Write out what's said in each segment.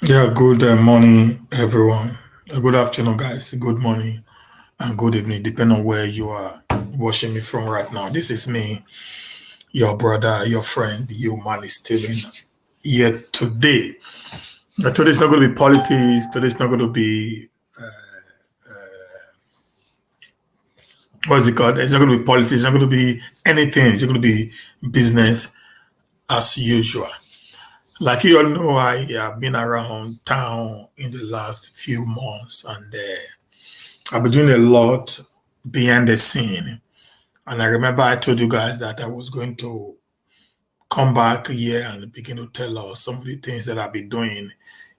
Yeah, good morning, everyone. Good afternoon, guys. Good morning and good evening, depending on where you are watching me from right now. This is me, your brother, your friend, you man is Steven. Here today. Today is not going to be politics. Today is not going to be what's it called? It's not going to be politics. It's not going to be anything. It's going to be business as usual. Like you all know, I have been around town in the last few months, and I've been doing a lot behind the scene. And I remember I told you guys that I was going to come back here and begin to tell us some of the things that I've been doing,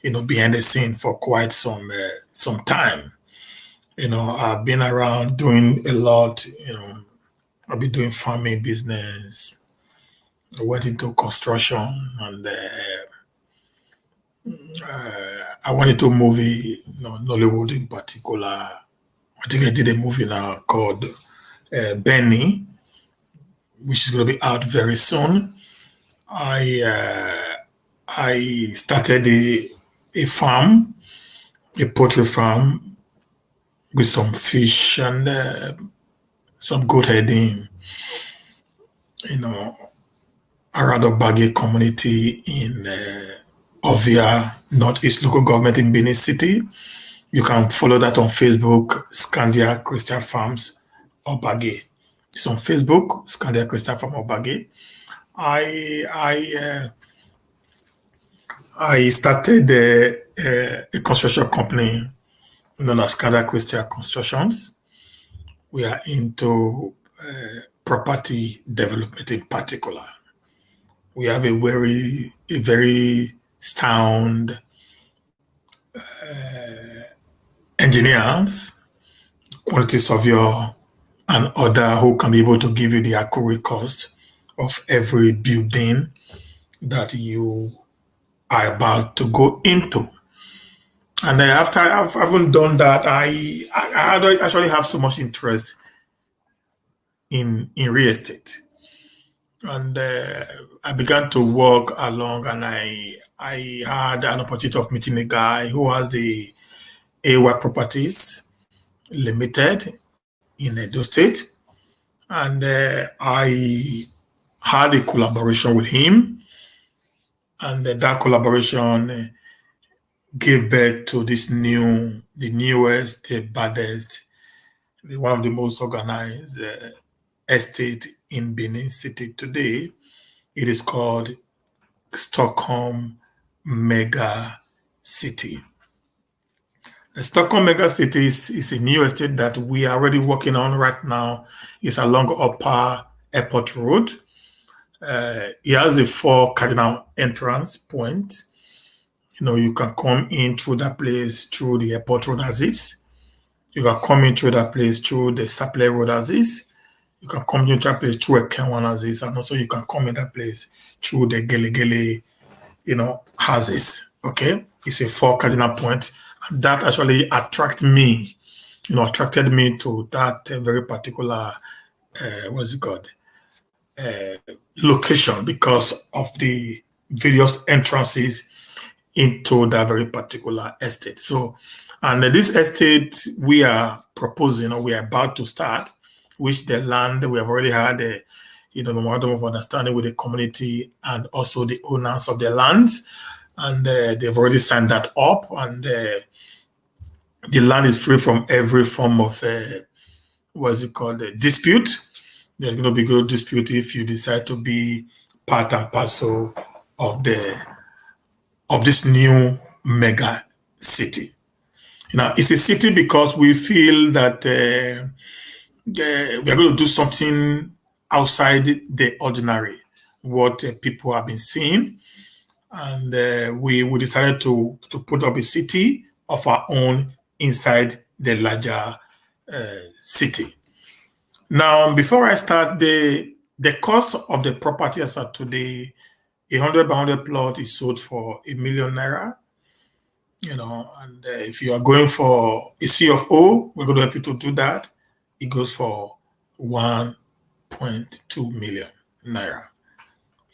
behind the scene for quite some time. I've been around doing a lot. I've been doing farming business. I went into construction, and I went into movie, Nollywood in particular. I think I did a movie now called Benny, which is going to be out very soon. I started a farm, a poultry farm with some fish and some goat herding, you know, around the Baggy community in Ovia, Northeast Local Government in Benin City. You can follow that on Facebook, Scandia Christian Farms Obage. It's on Facebook, Scandia Christian Farm Obage. I I started a construction company known as Canada Christian Constructions. We are into property development in particular. We have a very sound engineers, quantity surveyor, and other who can be able to give you the accurate cost of every building that you are about to go into. And then after I've haven't done that, I don't actually have so much interest in real estate, and I began to work along, and I had an opportunity of meeting a guy who has the AY Properties Limited in Edo State, and I had a collaboration with him, and that collaboration gave birth to the newest, the baddest, one of the most organized estate in Benin City today. It is called Stockholm Mega City. The Stockholm Mega City is a new estate that we are already working on right now. It's along Upper Airport Road. It has a four cardinal entrance point. You can come in through that place through the airport road as is. You can come in through that place through the Saple Road as is. You can come into that place through a Kenwan as is, and also you can come in that place through the Gele Gele, houses. Okay, it's a four cardinal point, and that actually attracted me to that very particular what's it called location because of the various entrances into that very particular estate. So, and this estate we are proposing, or we are about to start, which the land we have already had a memorandum of understanding with the community and also the owners of the lands, and they've already signed that up, and the land is free from every form of what's it called dispute. There's going to be no dispute if you decide to be part and parcel of the of this new mega city. It's a city because we feel that we are going to do something outside the ordinary, what people have been seeing, and we decided to put up a city of our own inside the larger city. Now, before I start, the cost of the property as of today, 100 by 100 plot is sold for 1 million naira. And if you are going for a C of O, we're going to help you to do that. It goes for 1.2 million naira.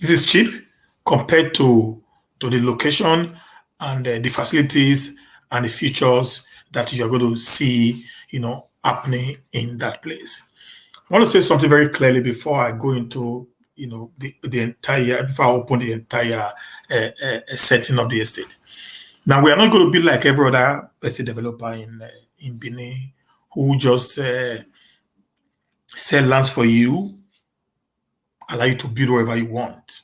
This is cheap compared to the location and the facilities and the features that you are going to see, happening in that place. I want to say something very clearly before I go into, the entire, before I open the entire setting of the estate. Now, we are not going to be like every other estate developer in Benin who just sell lands for you, allow you to build wherever you want.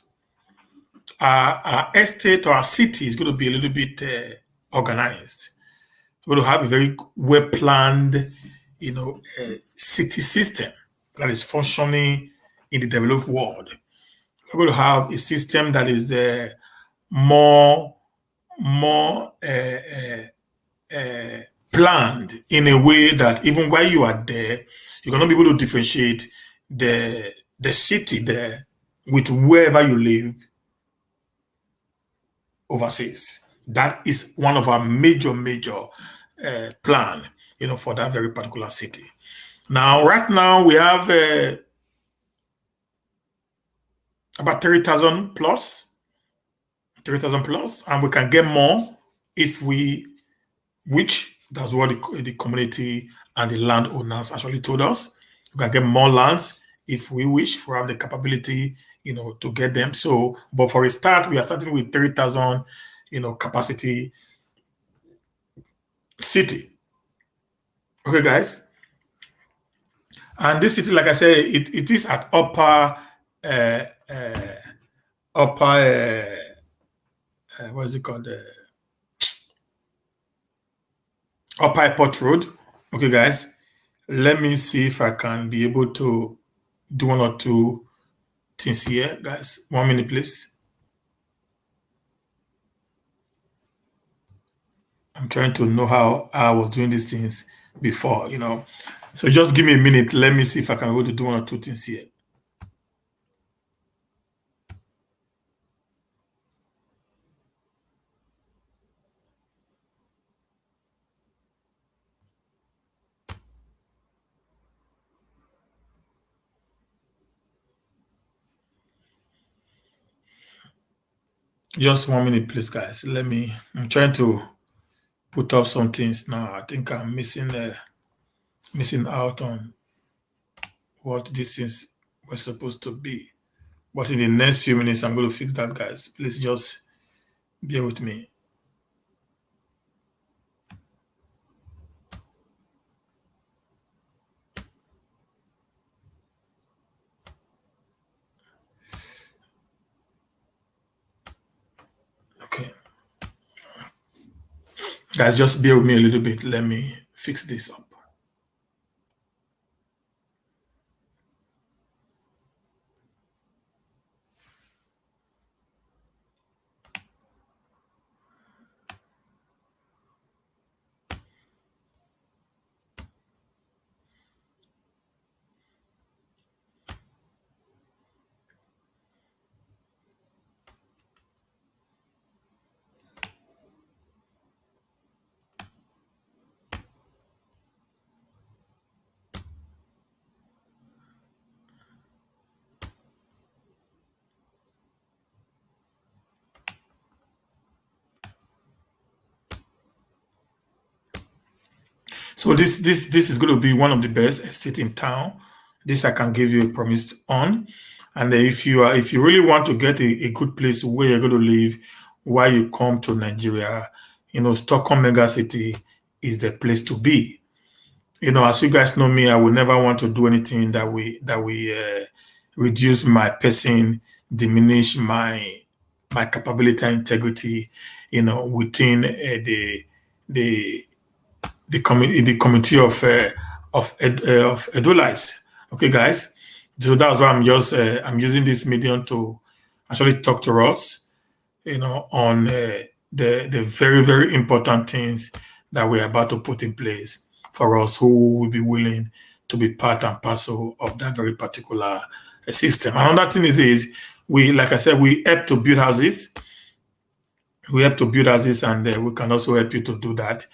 Our estate or our city is going to be a little bit organized. We're going to have a very well planned, city system that is functioning in the developed world. We're going to have a system that is more planned in a way that even while you are there, you're going to be able to differentiate the city there with wherever you live overseas. That is one of our major plan, for that very particular city. Now, right now we have about 30,000 plus, and we can get more if we, which that's what the community and the landowners actually told us. We can get more lands if we wish, if we have the capability, to get them. So, but for a start, we are starting with 30,000, capacity city. Okay, guys. And this city, like I said, it is at upper what is it called? Upper Airport Road. Okay, guys. Let me see if I can be able to do one or two things here, guys. 1 minute, please. I'm trying to know how I was doing these things before, So just give me a minute. Let me see if I can go to do one or two things here. Just 1 minute, please, guys. I'm trying to put up some things now. I think I'm missing out on what these things were supposed to be. But in the next few minutes, I'm going to fix that, guys. Please just bear with me. Okay. Guys, just bear with me a little bit. Let me fix this up. So this is going to be one of the best estate in town. This I can give you a promise on. And if you really want to get a good place where you're going to live while you come to Nigeria, Stockholm mega city is the place to be. As you guys know me, I will never want to do anything that we reduce my person, diminish my capability and integrity, within the community of Edulites. Okay, guys. So that's why I'm using this medium to actually talk to us, on the very, very important things that we're about to put in place for us who will be willing to be part and parcel of that very particular system. Another thing is we, like I said, we help to build houses. We help to build houses, and we can also help you to do that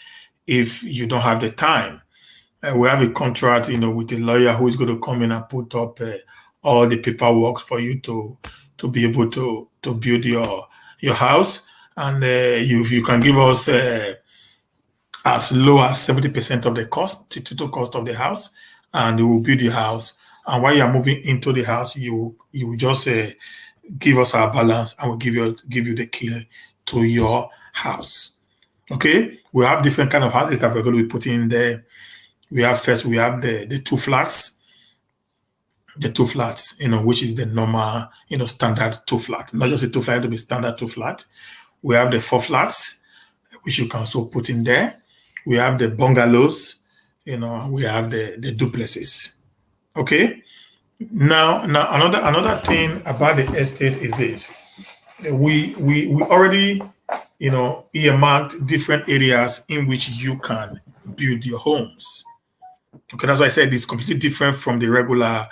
if you don't have the time. We have a contract, with a lawyer who is going to come in and put up all the paperwork for you to be able to build your house. and you can give us as low as 70% of the cost, the total cost of the house, and we will build the house. And while you are moving into the house, you will just give us our balance, and we'll give you the key to your house. Okay, we have different kind of houses that we're going to be putting in there. We have the two flats, which is the normal, standard two flat, not just a two flat, to be standard two flat. We have the four flats, which you can also put in there. We have the bungalows, we have the duplexes. Okay. Now another thing about the estate is this: we already earmarked different areas in which you can build your homes. Okay, that's why I said it's completely different from the regular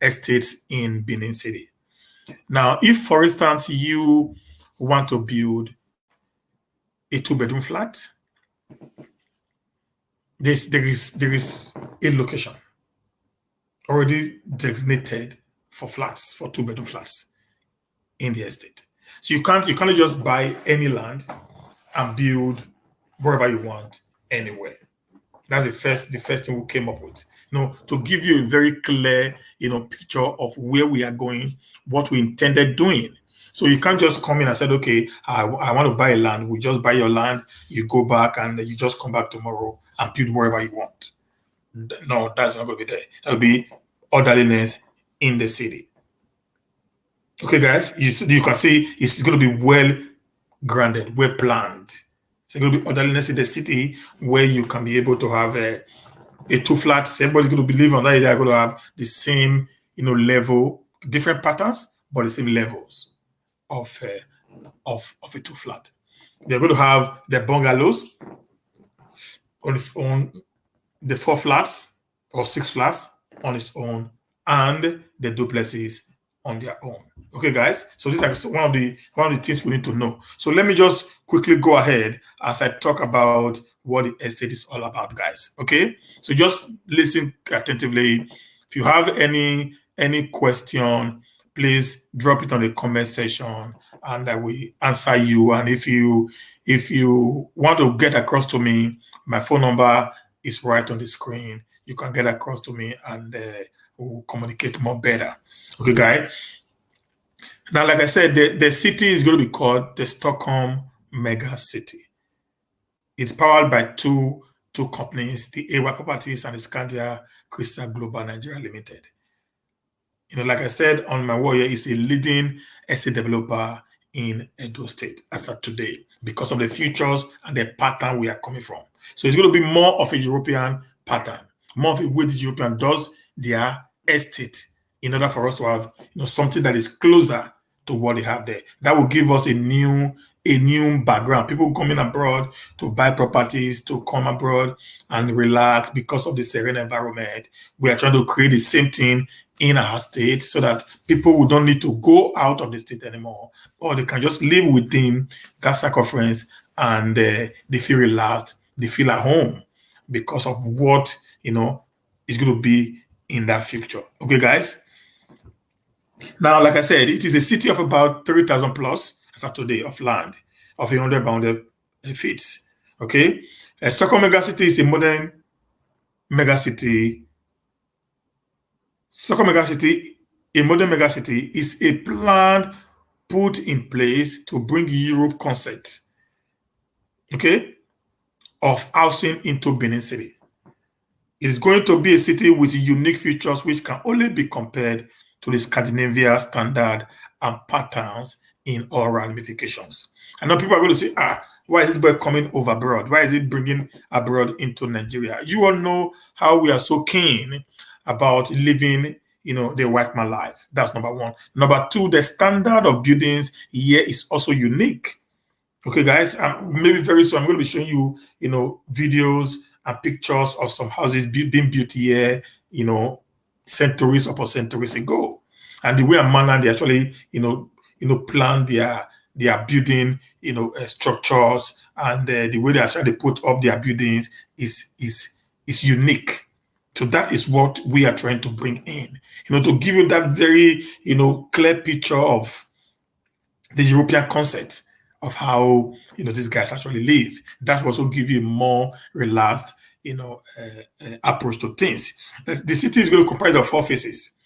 estates in Benin City. Now, if for instance you want to build a two-bedroom flat, there is a location already designated for flats, for two-bedroom flats in the estate. So you can't just buy any land and build wherever you want anywhere. That's the first thing we came up with. To give you a very clear, picture of where we are going, what we intended doing. So you can't just come in and say, okay, I want to buy a land. We just buy your land, you go back and you just come back tomorrow and build wherever you want. No, that's not going to be there. That will be orderliness in the city. Okay, guys, you can see it's going to be well grounded, well planned. It's going to be orderliness in the city where you can be able to have a two flats. Everybody's going to believe on that area. They're going to have the same, level, different patterns, but the same levels of a two flat. They're going to have the bungalows on its own, the four flats or six flats on its own, and the duplexes on their own. Okay, guys. So these are one of the things we need to know. So let me just quickly go ahead as I talk about what the estate is all about, guys. Okay. So just listen attentively. If you have any question, please drop it on the comment section, and I will answer you. And if you want to get across to me, my phone number is right on the screen. You can get across to me, and we'll communicate more better. Okay, guys. Now, like I said, the city is going to be called the Stockholm Mega City. It's powered by two companies, the AY Properties and the Scandia Crystal Global Nigeria Limited. Like I said, on my wall here is a leading estate developer in Edo State as of today because of the features and the pattern we are coming from. So it's going to be more of a European pattern, more of a way the European does their estate, in order for us to have something that is closer to what they have there. That will give us a new background. People coming abroad to buy properties, to come abroad and relax because of the serene environment. We are trying to create the same thing in our state so that people who don't need to go out of the state anymore, or they can just live within that circumference, and they feel relaxed, they feel at home because of what is going to be in that future. Okay, guys. Now, like I said, it is a city of about 3,000 plus as of today of land of 100 bounded feet. Okay, Stockholm megacity is a modern megacity. Stockholm megacity, a modern megacity, is a plan put in place to bring Europe concept, okay, of housing into Benin City. It is going to be a city with unique features which can only be compared to the Scandinavia standard and patterns in all ramifications. I know people are going to say, why is this boy coming over abroad? Why is he bringing abroad into Nigeria? You all know how we are so keen about living, the white man life. That's number one. Number two, the standard of buildings here is also unique. Okay, guys, maybe very soon I'm going to be showing you, videos and pictures of some houses being built here, centuries upon centuries ago, and the way and manner they actually, plan their building, structures, and the way they actually put up their buildings is unique. So that is what we are trying to bring in, to give you that very, clear picture of the European concept of how these guys actually live. That will also give you a more relaxed approach to things. The city is going to comprise of four faces,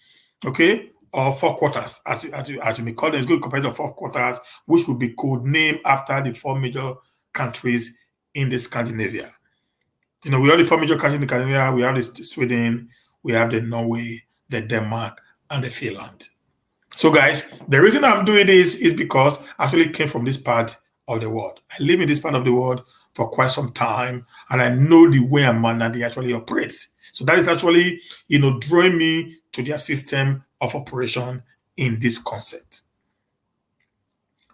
okay, or four quarters, as you may call them. It's going to comprise of four quarters, which will be codenamed after the four major countries in the Scandinavia. We have the four major countries in Scandinavia. We have the Sweden, we have the Norway, the Denmark, and the Finland. So, guys, the reason I'm doing this is because I actually came from this part of the world. I live in this part of the world for quite some time, and I know the way and manner they actually operate. So that is actually, drawing me to their system of operation in this concept.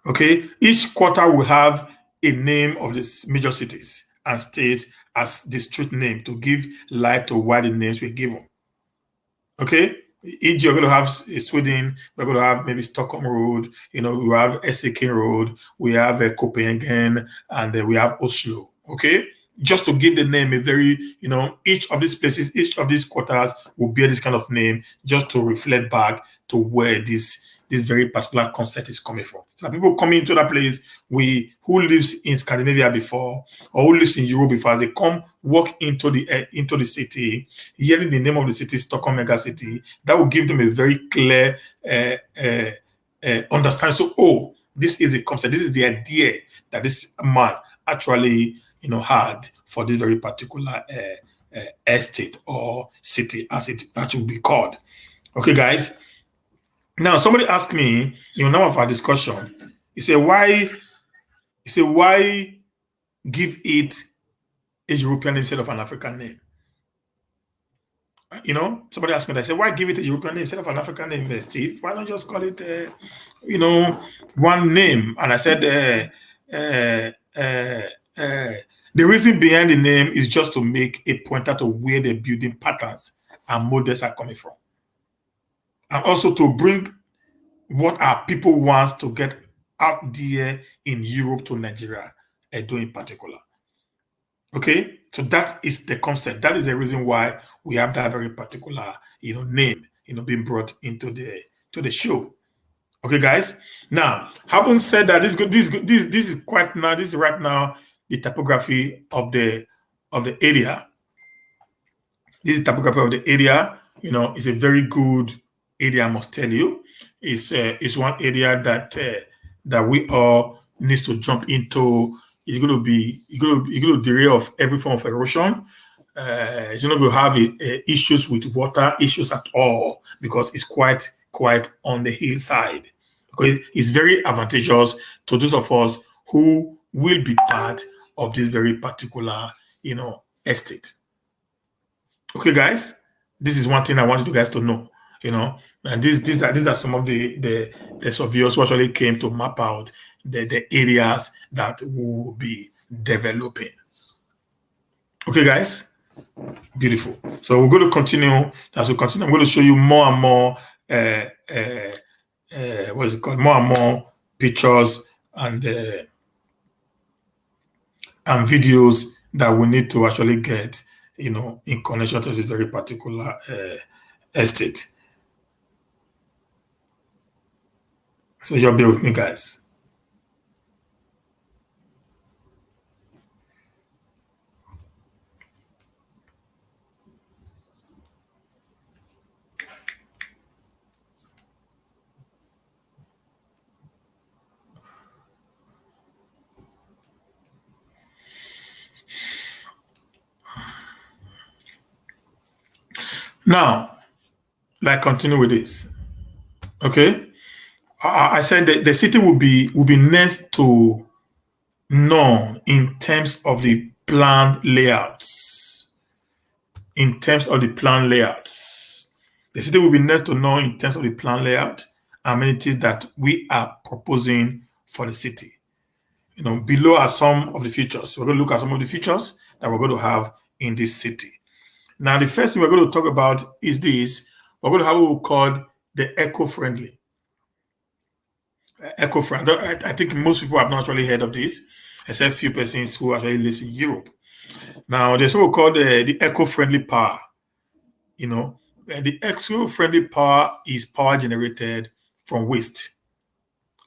Okay, each quarter will have a name of these major cities and states as the street name to give light to why the names were given. Okay, each you're going to have Sweden, we're going to have maybe Stockholm Road, we have Esseking Road, we have Copenhagen, and we have Oslo. Okay, just to give the name a very, each of these places, each of these quarters will bear this kind of name just to reflect back to where this very particular concept is coming from. So people coming into that place, who lives in Scandinavia before or who lives in Europe before, as they come walk into the city, hearing the name of the city, Stockholm mega city, that will give them a very clear understanding. So, this is the concept, this is the idea that this man actually had for this very particular estate or city, as it will be called. Okay, guys. Now, somebody asked me, now of our discussion, he said, why give it a European name instead of an African name? Somebody asked me that. I said, why give it a European name instead of an African name, Steve? Why not just call it, one name? And I said, the reason behind the name is just to make a pointer to where the building patterns and models are coming from. And also to bring what our people want to get out there in Europe to Nigeria, Edo in particular. Okay, so that is the concept. That is the reason why we have that very particular, name, being brought into the show. Okay, guys. Now, having said that, this is quite now. This is right now the topography of the area. This is topography of the area. It's a very good area, I must tell you. It's one area that we all needs to jump into. It's going to derail of every form of erosion. It's not going to have issues with water issues at all because it's quite on the hillside. Okay, it's very advantageous to those of us who will be part of this very particular, estate. Okay, guys, this is one thing I wanted you guys to know. And these are some of the surveyors who actually came to map out the areas that we will be developing. Okay, guys, beautiful. So we're going to continue. As we continue, I'm going to show you more and more what is it called? More and more pictures and videos that we need to actually get, in connection to this very particular estate. So you'll be with me, guys. Now, continue with this. Okay, I said that the city will be next to none in terms of the planned layouts. In terms of the planned layouts, the city will be next to none in terms of the planned layout amenities that we are proposing for the city. Below are some of the features. We're going to look at some of the features that we're going to have in this city. Now, the first thing we're going to talk about is this. We're going to have what we call the eco-friendly. Eco-friendly. I think most people have not actually heard of this, except a few persons who actually live in Europe. Now, there's what we call the eco-friendly power. The eco-friendly power is power generated from waste.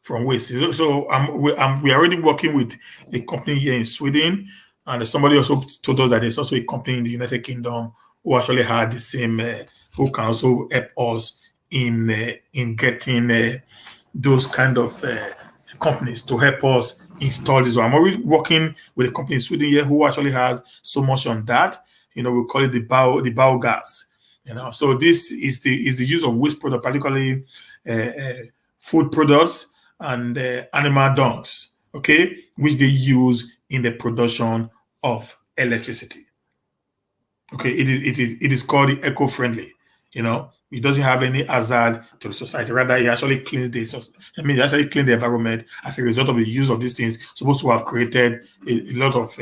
from waste. So we're already working with a company here in Sweden, and somebody also told us that there's also a company in the United Kingdom who actually had the same, who can also help us in getting those kind of companies to help us install this. So I'm always working with a company in Sweden here who actually has so much on that. We call it the biogas. So this is the use of waste product, particularly food products and animal dungs, okay, which they use in the production of electricity. Okay, it is called the eco-friendly. It doesn't have any hazard to the society. Rather, it actually cleans it actually cleans the environment as a result of the use of these things. Supposed to have created a lot of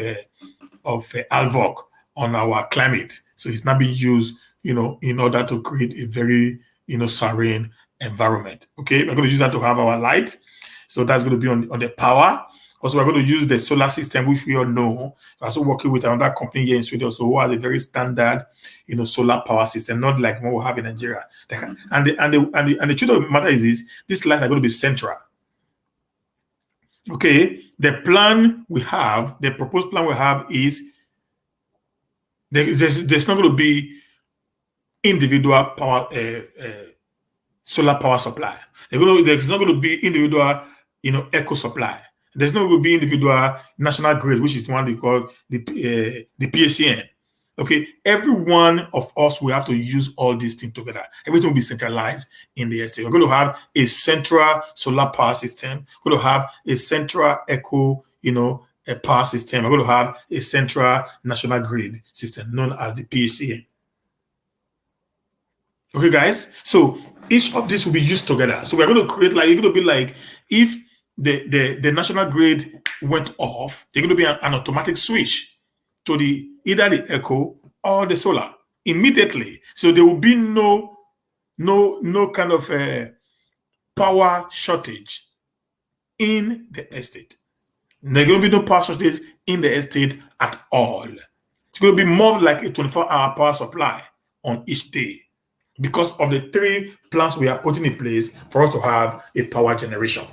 havoc on our climate. So it's not being used, in order to create a very, serene environment. Okay, we're going to use that to have our light. So that's going to be on the power. Also, we're going to use the solar system, which we all know. We're also working with another company here in Sweden, so who has a very standard, solar power system, not like what we have in Nigeria. And the truth of the matter is these lights are going to be central. Okay, the proposed plan we have is there's not going to be individual power solar power supply. There's not going to be individual, eco supply. There's not going to be individual national grid, which is one they call the PACN. Okay, every one of us will have to use all these things together. Everything will be centralized in the estate. We're going to have a central solar power system. We're going to have a central eco, a power system. We're going to have a central national grid system known as the PACN. Okay, guys. So each of these will be used together. So we're going to create it's going to be like if the national grid went off, there's going to be an automatic switch to either the eco or the solar immediately. So there will be no kind of power shortage in the estate. There's going to be no power shortage in the estate at all. It's going to be more like a 24-hour power supply on each day because of the 3 plans we are putting in place for us to have a power generation.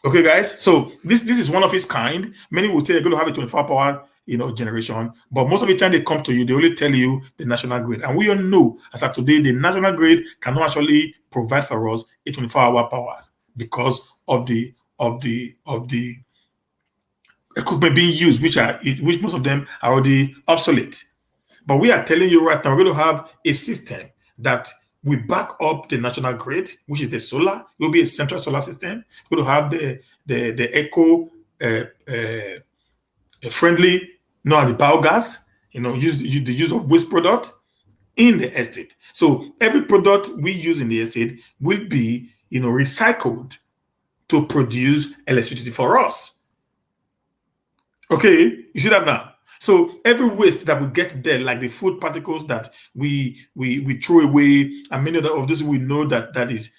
Okay, guys. So this is one of its kind. Many will say they're going to have a 24-hour generation, but most of the time they come to you, they only tell you the national grid. And we all know as of today, the national grid cannot actually provide for us a 24-hour power because of the equipment being used, which most of them are already obsolete. But we are telling you right now, we're going to have a system that we back up the national grid, which is the solar. It will be a central solar system. We're going to have the eco friendly, the biogas, the use of waste product in the estate. So every product we use in the estate will be, recycled to produce electricity for us. Okay, you see that now? So every waste that we get there, like the food particles that we throw away, and many of those we know that has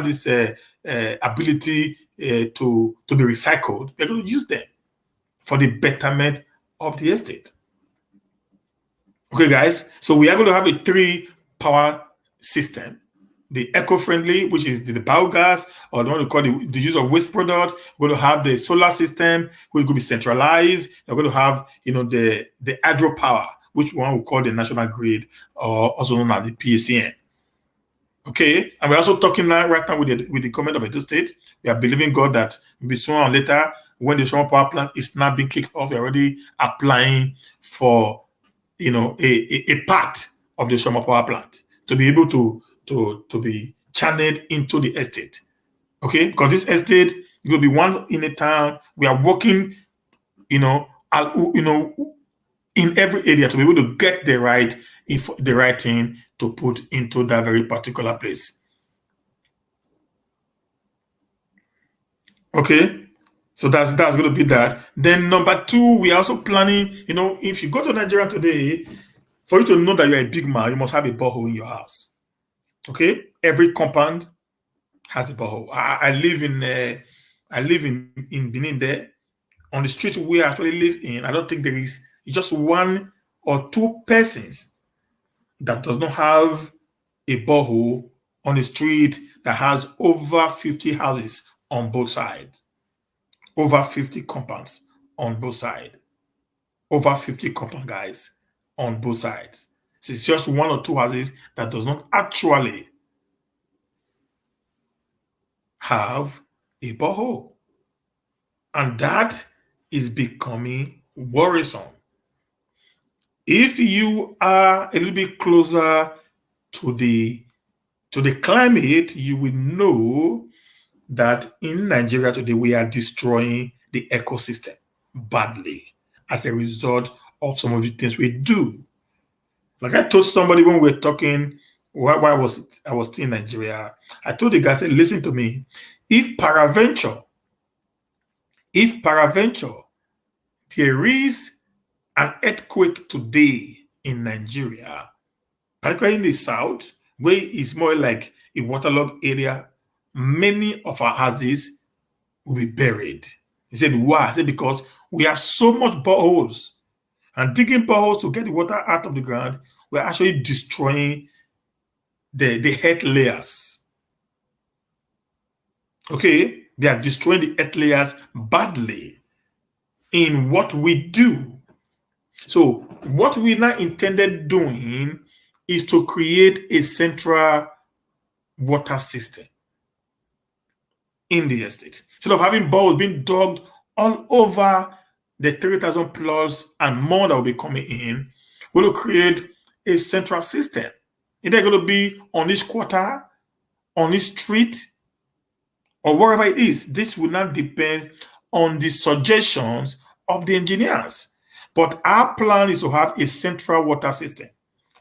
this ability to be recycled, we're going to use them for the betterment of the estate. Okay, guys. So we are going to have a 3 power system. The eco-friendly, which is the biogas, or the one we call the use of waste product. We're going to have the solar system, which will be centralized. We're going to have, the hydropower, which one we call the national grid, or also known as the PACN. Okay, and we're also talking now right now with the government of Edo State. We are believing God that maybe sooner or later, when the Oshomo power plant is not being kicked off, we're already applying for, a part of the Oshomo power plant to be able to be channeled into the estate. Okay, because this estate will be one in a town. We are working, in every area to be able to get the right thing to put into that very particular place. Okay, so that's going to be that. Then number 2, we are also planning. If you go to Nigeria today, for you to know that you're a big man, you must have a borehole in your house. Okay, every compound has a borehole. I live in Benin there. On the street we actually live in, I don't think there is just 1 or 2 persons that does not have a borehole on the street that has over 50 houses on both sides. Over 50 compounds on both sides. Over 50 compound guys on both sides. So it's just one or two houses that does not actually have a borehole. And that is becoming worrisome. If you are a little bit closer to the climate, you will know that in Nigeria today we are destroying the ecosystem badly as a result of some of the things we do. Like I told somebody when we were talking while I was still in Nigeria, I told the guy, I said, listen to me. If paraventure there is an earthquake today in Nigeria, particularly in the south, where it's more like a waterlogged area, many of our houses will be buried. He said, why? I said, because we have so much boreholes. And digging boreholes to get the water out of the ground, we're actually destroying the earth layers. Okay? They are destroying the earth layers badly in what we do. So what we now intended doing is to create a central water system in the estate. Instead of having boreholes being dug all over the 3,000 plus and more that will be coming in, we're going to create a central system. Either going to be on each quarter, on each street, or wherever it is. This will not depend on the suggestions of the engineers. But our plan is to have a central water system,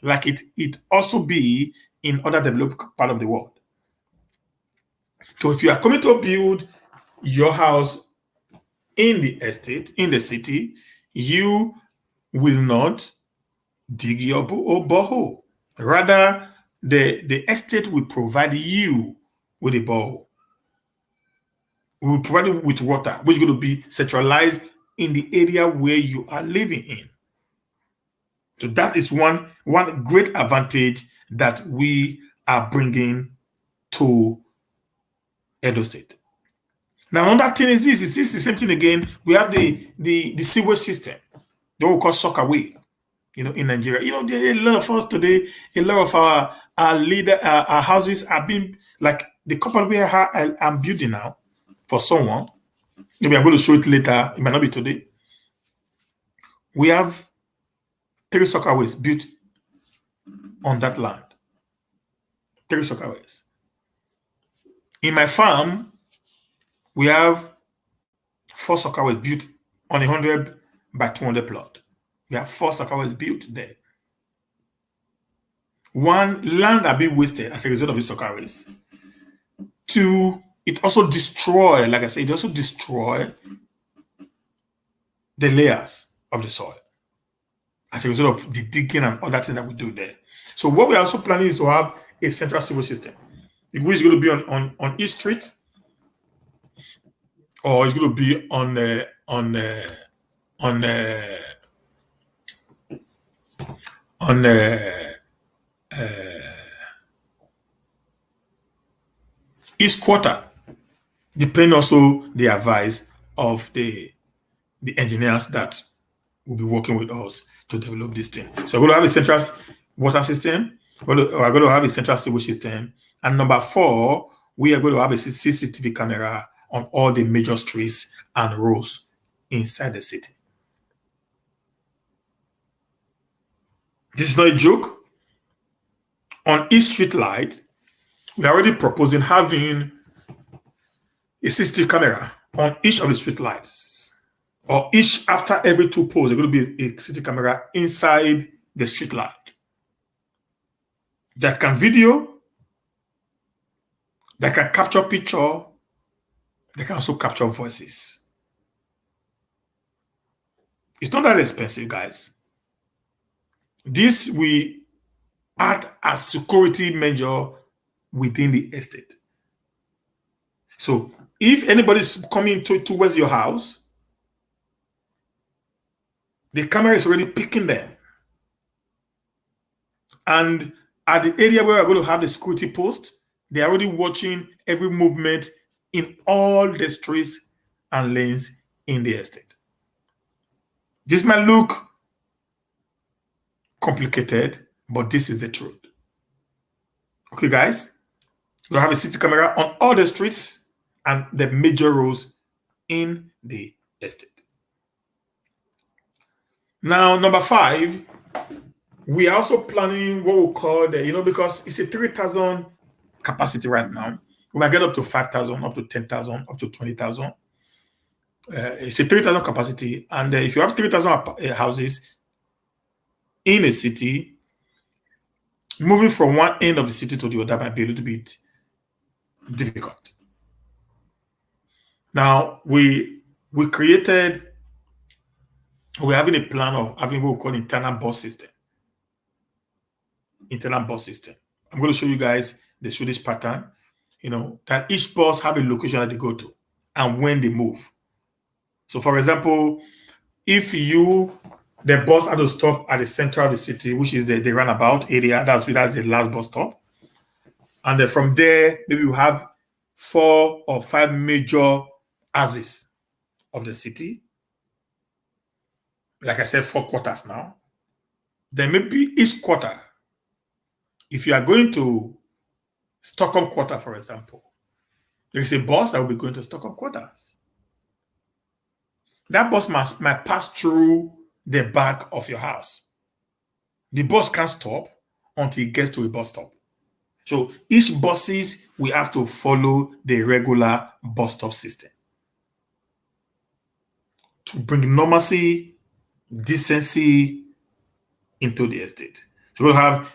like it also be in other developed part of the world. So if you are coming to build your house in the estate, in the city, you will not dig your borehole. Rather, the estate will provide you with a borehole. We will provide you with water, which is going to be centralized in the area where you are living in. So that is one great advantage that we are bringing to Edo State. Now, another thing is this. It's the same thing again. We have the sewage system, the what we call Sockaway, in Nigeria. There are a lot of us today, a lot of our houses are being, like the couple where I'm building now for someone. Maybe I'm going to show it later. It might not be today. We have 3 soccerways built on that land. 3 soccerways. In my farm, we have 4 soccerways built on 100 by 200 plot. We have 4 soccerways built there. One, land are being wasted as a result of these soccerways. 2, it also destroy, like I said, it also destroy the layers of the soil as a result of the digging and other things that we do there. So what we're also planning is to have a central sewage system, which is going to be on each street, or it's going to be on each quarter, depending also the advice of the engineers that will be working with us to develop this thing. So we're going to have a central water system. We're going to have a central sewage system. And number 4, we are going to have a CCTV camera on all the major streets and roads inside the city. This is not a joke. On each street light, we are already proposing having a CCTV camera on each of the street lights. Or each after every 2 poles, there's going to be a CCTV camera inside the street light that can video, that can capture picture, that can also capture voices. It's not that expensive, guys. This will act as security measure within the estate. So if anybody's coming towards your house, the camera is already picking them. And at the area where we're going to have the security post, they're already watching every movement in all the streets and lanes in the estate. This might look complicated, but this is the truth. Okay, guys, we have a city camera on all the streets and the major roads in the estate. Now, number 5, we are also planning what we call the, because it's a 3,000 capacity right now. We might get up to 5,000, up to 10,000, up to 20,000. It's a 3,000 capacity. And if you have 3,000 houses in a city, moving from one end of the city to the other might be a little bit difficult. Now, we're having a plan of having what we call internal bus system. Internal bus system. I'm going to show you guys the Swedish pattern, that each bus have a location that they go to and when they move. So, for example, if the bus had to stop at the center of the city, which is the roundabout area, that's the last bus stop. And then from there, maybe you have 4 or 5 major axes of the city. Like I said, 4 quarters now. Then maybe each quarter, if you are going to Stockholm quarter, for example, there is a bus that will be going to Stockholm quarters. That bus might pass through the back of your house. The bus can't stop until it gets to a bus stop. So each buses will have to follow the regular bus stop system to bring normalcy, decency into the estate. So we'll have,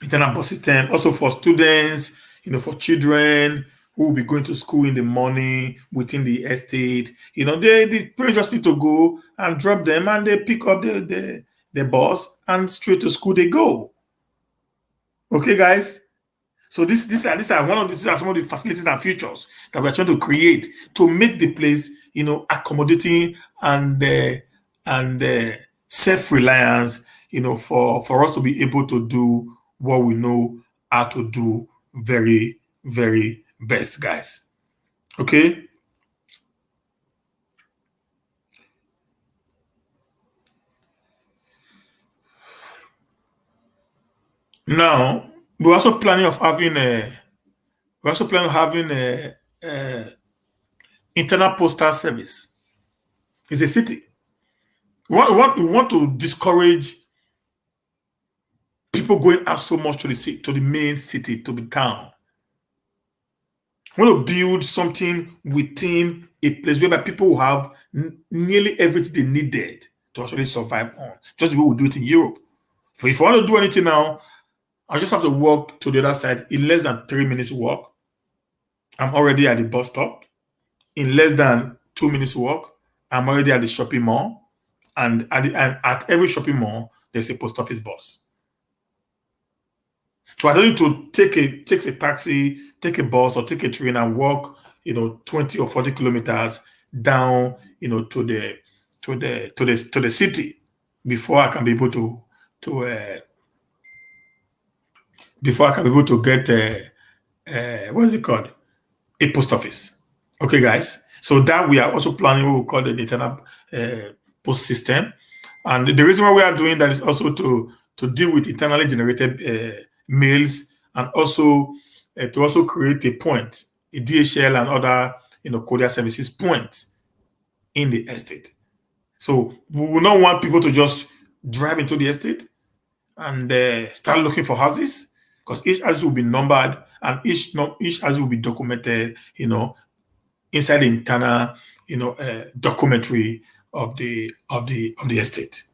internal bus system also for students, for children who will be going to school in the morning within the estate. The parents just need to go and drop them, and they pick up the bus and straight to school they go. Okay, guys. So these are some of the facilities and features that we're trying to create to make the place, accommodating and self-reliance, for us to be able to do what we know how to do very, very best, guys. Okay. Now, we're also planning of having a internal postal service. It's a city. We want to discourage people going out so much to the main city, to the town. We want to build something within a place whereby people will have nearly everything they needed to actually survive on, just the way we do it in Europe. So if I want to do anything now, I just have to walk to the other side in less than 3 minutes walk. I'm already at the bus stop. In less than 2 minutes walk, I'm already at the shopping mall. And at every shopping mall, there's a post office bus. So I don't need to take a taxi, take a bus, or take a train and walk, 20 or 40 kilometers down, to the city before I can be able to get what is it called? A post office. Okay, guys. So that we are also planning what we call the internal post system. And the reason why we are doing that is also to deal with internally generated mails, and also to also create a point, a DHL and other courier services point in the estate. So we will not want people to just drive into the estate and start looking for houses, because each house will be numbered and each house will be documented, inside the internal, documentary of the estate.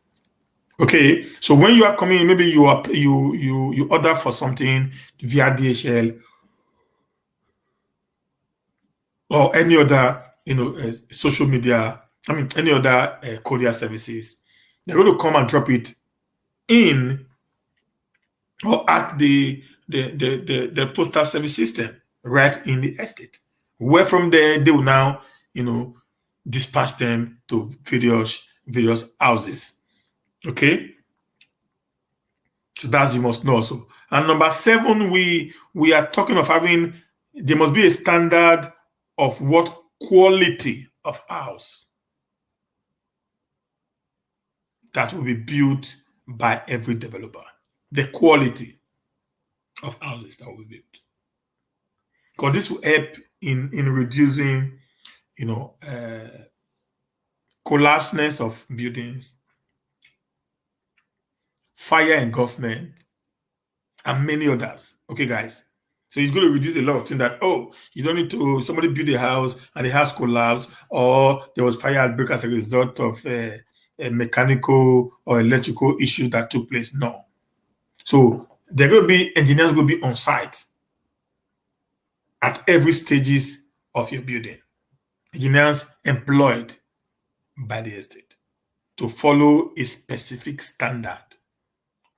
Okay, so when you are coming, maybe you order for something via DHL or any other, social media. Any other courier services. They're going to come and drop it in or at the postal service system right in the estate, where from there they will now, dispatch them to various houses. Okay, so that you must know also. And number 7, we are talking of having there must be a standard of what quality of house that will be built by every developer. The quality of houses that will be built. Because this will help in reducing, you know, collapseness of buildings, fire engulfment, and many others. Okay, guys. So it's going to reduce a lot of things that, oh, you don't need to, somebody build a house and the house collapsed, or there was fire outbreak as a result of a mechanical or electrical issue that took place. No. So there are going to be engineers will be on site at every stages of your building. Engineers employed by the estate to follow a specific standard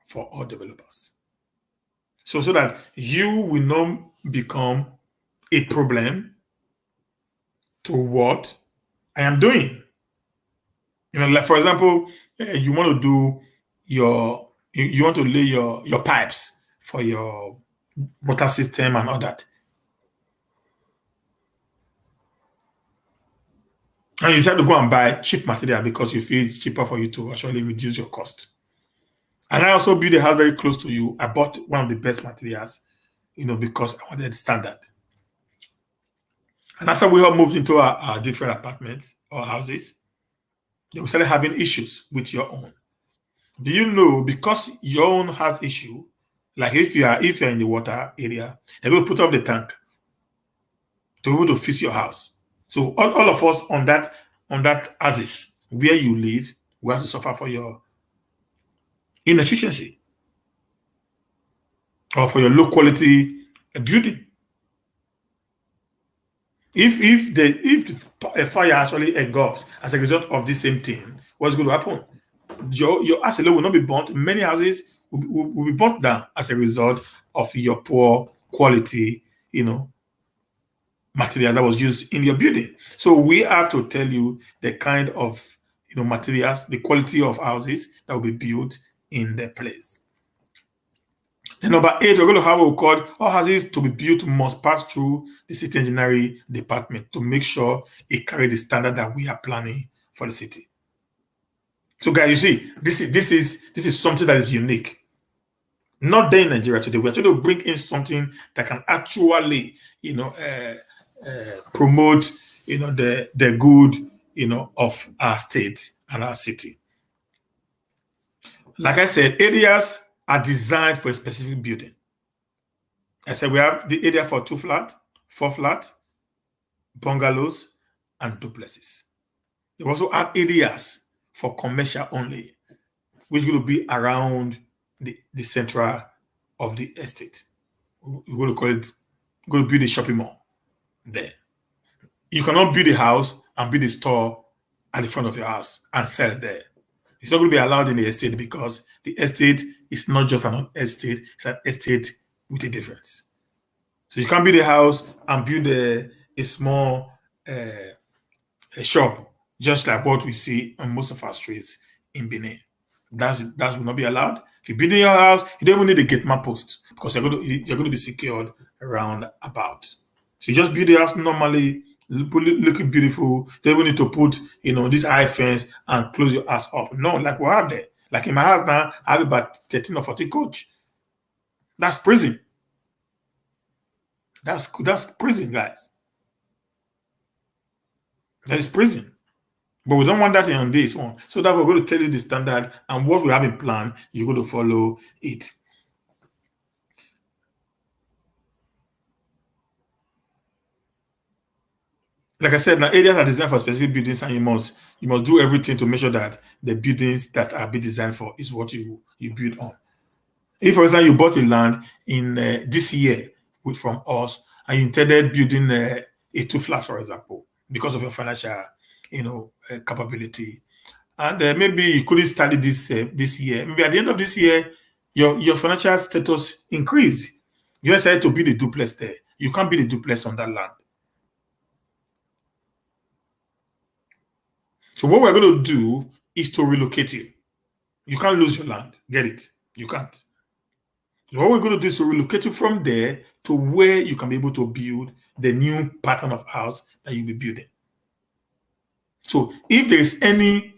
for all developers. So that you will not become a problem to what I am doing. Like for example, you want to do you want to lay your pipes for your water system and all that. And you decide to go and buy cheap material because you feel it's cheaper for you to actually reduce your cost. And I also built a house very close to you. I bought one of the best materials, because I wanted standard. And after we all moved into our different apartments or houses, then we started having issues with your own. Do you know, because your own has issue, like if you're in the water area, they will put up the tank to be able to fix your house. So all of us on that houses where you live, we have to suffer for your inefficiency or for your low quality building. If a fire actually engulfs as a result of this same thing, what's going to happen? Your house alone will not be burnt. Many houses will be burnt down as a result of your poor quality, material that was used in your building. So we have to tell you the kind of materials, the quality of houses that will be built in the place. Then number 8, we're going to have what we call all houses to be built must pass through the city engineering department to make sure it carries the standard that we are planning for the city. So guys, you see, this is something that is unique. Not there in Nigeria today. We're trying to bring in something that can actually, promote, the good, of our state and our city. Like I said, areas are designed for a specific building. I said we have the area for 2 flat, 4 flat, bungalows, and duplexes. We also have areas for commercial only, which will be around the central of the estate. We're going to call it, going to build a shopping mall there. You cannot build a house and build a store at the front of your house and sell there. It's not going to be allowed in the estate because the estate is not just an estate, it's an estate with a difference. So you can't build a house and build a small a shop, just like what we see on most of our streets in Benin. That will not be allowed. If you build in your house, you don't even need a gate man post because you're going to be secured around about. So you just build the house normally, looking beautiful. You don't even need to put this high fence and close your house up. No, like we have there. Like in my house now, I have about 13 or 14 coach. That's prison. That's prison, guys. That is prison. But we don't want that on this one. So that we're going to tell you the standard and what we have in plan, you're going to follow it. Like I said, now areas are designed for specific buildings, and you must do everything to make sure that the buildings that are being designed for is what you build on. If, for example, you bought a land in this year from us, and you intended building a 2 flat, for example, because of your financial, capability, and maybe you couldn't study this year. Maybe at the end of this year, your financial status increased. You decided to build a duplex there. You can't build a duplex on that land. So what we're going to do is to relocate you. You can't lose your land. Get it? You can't. So what we're going to do is to relocate you from there to where you can be able to build the new pattern of house that you'll be building. So if there is any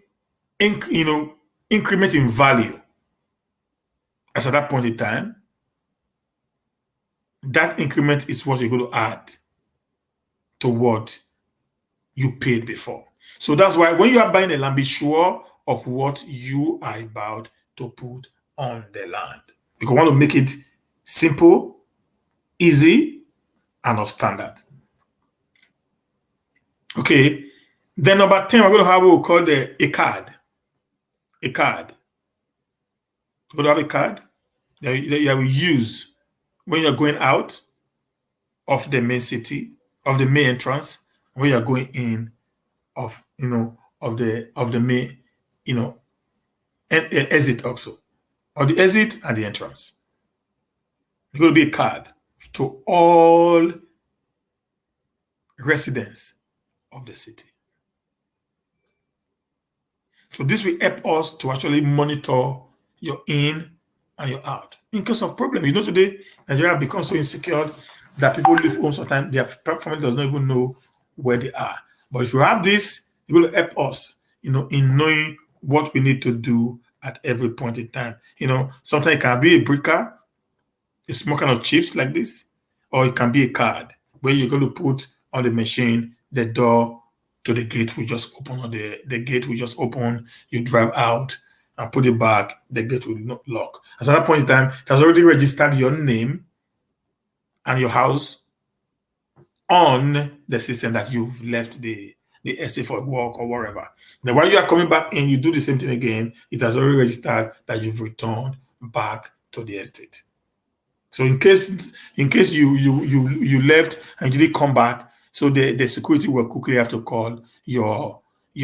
increment in value as at that point in time, that increment is what you're going to add to what you paid before. So that's why when you are buying a land, be sure of what you are about to put on the land. Because we want to make it simple, easy, and of standard. Okay. Then number 10, we're going to have what we call a card. A card. We're going to have a card that you will use when you're going out of the main city, of the main entrance, when you're going in of the main, and exit also, or the exit and the entrance. It's going to be a card to all residents of the city. So this will help us to actually monitor your in and your out. In case of problem, today Nigeria becomes so insecure that people leave home sometimes their family does not even know where they are. But if you have this, it will help us, in knowing what we need to do at every point in time. Sometimes it can be a breaker, a small kind of chips like this, or it can be a card where you're going to put on the machine the door to the gate we just open, or the gate we just open, you drive out and put it back, the gate will not lock. At that point in time, it has already registered your name and your house on the system that you've left the estate for work or whatever. Then while you are coming back in, you do the same thing again, it has already registered that you've returned back to the estate. So in case you left and you didn't come back, so the security will quickly have to call your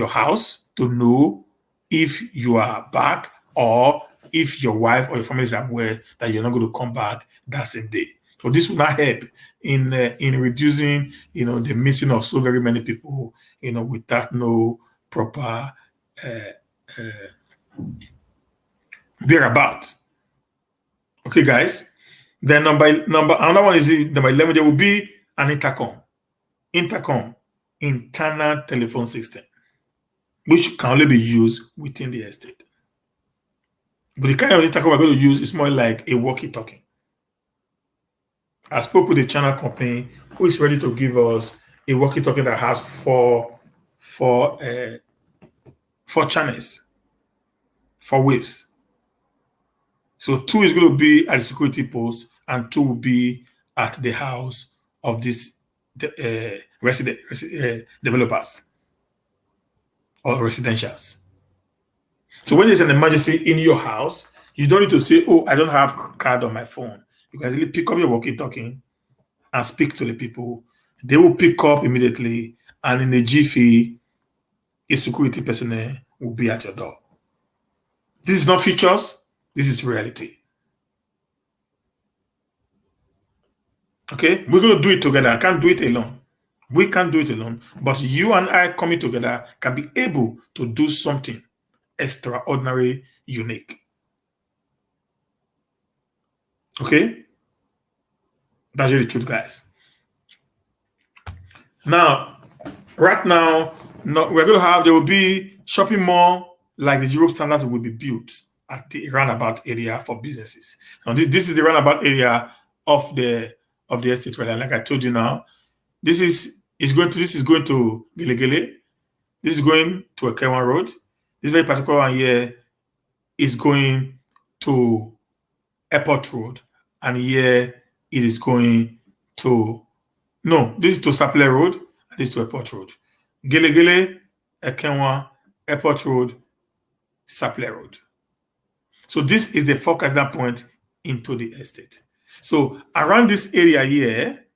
house to know if you are back, or if your wife or your family is aware that you're not going to come back that same day. So this will not help in reducing the missing of so very many people without no proper whereabouts. Okay, guys. Then another one is number 11. There will be an intercom, internal telephone system, which can only be used within the estate. But the kind of intercom we're going to use is more like a walkie-talkie. I spoke with the channel company who is ready to give us a walkie-talkie that has four channels, 4 waves. So 2 is going to be at the security post, and 2 will be at the house of these resident developers or residentials. So when there's an emergency in your house, you don't need to say, "Oh, I don't have card on my phone." You can easily pick up your walkie-talkie and speak to the people. They will pick up immediately, and in a jiffy, a security personnel will be at your door. This is not features, this is reality. Okay, we're going to do it together. I can't do it alone. We can't do it alone, but you and I coming together can be able to do something extraordinary, unique. Okay, that's really the truth, guys. Now, right now, we're going to have, there will be shopping mall like the Europe standard will be built at the roundabout area for businesses. Now, this is the roundabout area of the estate, right? Like I told you now, this is going to Gele Gele. This is going to Ekenwa Road. This very particular one here is going to Airport Road, and here it is going to, no, this is to Sapele Road, and this is to Airport Road. Gele Gele, Ekenwa, Airport Road, Sapele Road. So this is the 4 cardinal point into the estate. So around this area here,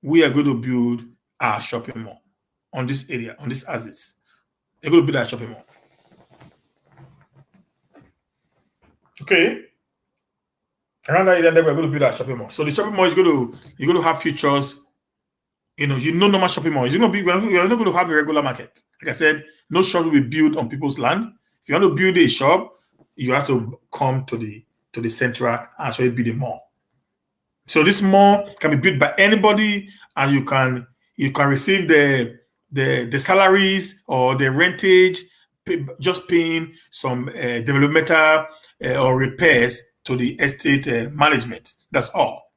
we are going to build our shopping mall on this area, on this assets. They're going to build our shopping mall. Okay. Around that area, then we're going to build our shopping mall. So the shopping mall is you're going to have features. Normal shopping mall. We're not going to have a regular market. Like I said, no shop will be built on people's land. If you want to build a shop, you have to come to the to the central and actually build a mall. So this mall can be built by anybody, and you can receive the salaries or the rentage, just paying some developmental or repairs to the estate management. That's all.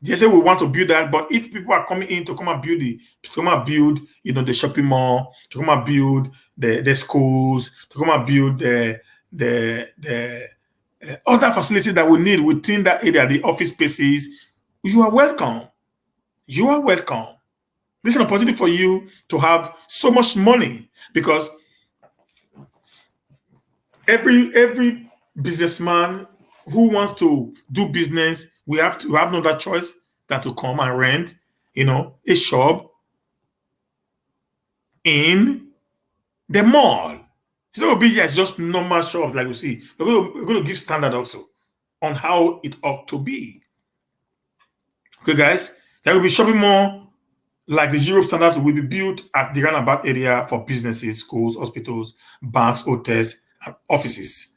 They say we want to build that, but if people are coming in to come and build the shopping mall, to come and build the schools, to come and build the other facilities that we need within that area, the office spaces, you are welcome. You are welcome. This is an opportunity for you to have so much money, because every businessman who wants to do business, we have no other choice than to come and rent, a shop in the mall. It's not going to be just normal shop like you see. We're going to give standard also on how it ought to be. Okay, guys, there will be shopping mall like the Europe standard will be built at the roundabout area for businesses, schools, hospitals, banks, hotels, and offices.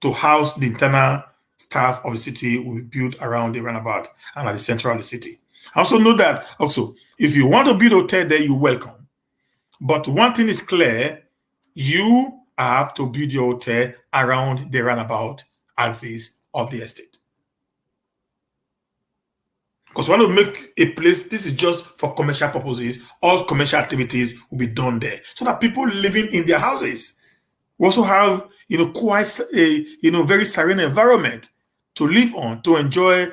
To house the internal staff of the city will be built around the roundabout and at the center of the city. I also know that if you want to build a hotel there, you're welcome. But one thing is clear, you have to build your hotel around the roundabout axis of the estate. Because we want to make a place, this is just for commercial purposes, all commercial activities will be done there, so that people living in their houses will also have quite a very serene environment to live on, to enjoy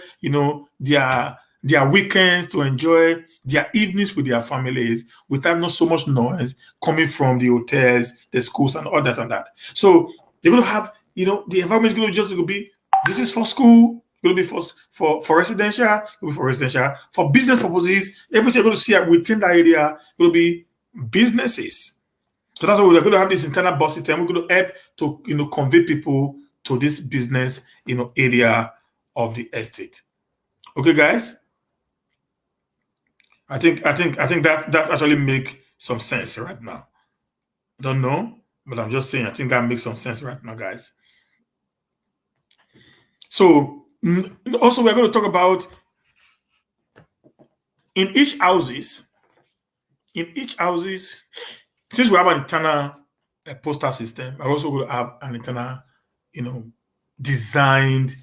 their weekends, to enjoy their evenings with their families without not so much noise coming from the hotels, the schools, and all that and that. So you're going to have the environment is going to be, this is for school, it will be for residential, it will be for residential, for business purposes. Everything you're going to see within that area will be businesses. So that's why we're going to have this internal bus system. We're going to help to convey people to this business area of the estate. Okay, guys. I think that actually make some sense right now. I don't know, but I'm just saying I think that makes some sense right now, guys. So also we're going to talk about in each houses, since we have an internal postal system, we're also going to have an internal, designed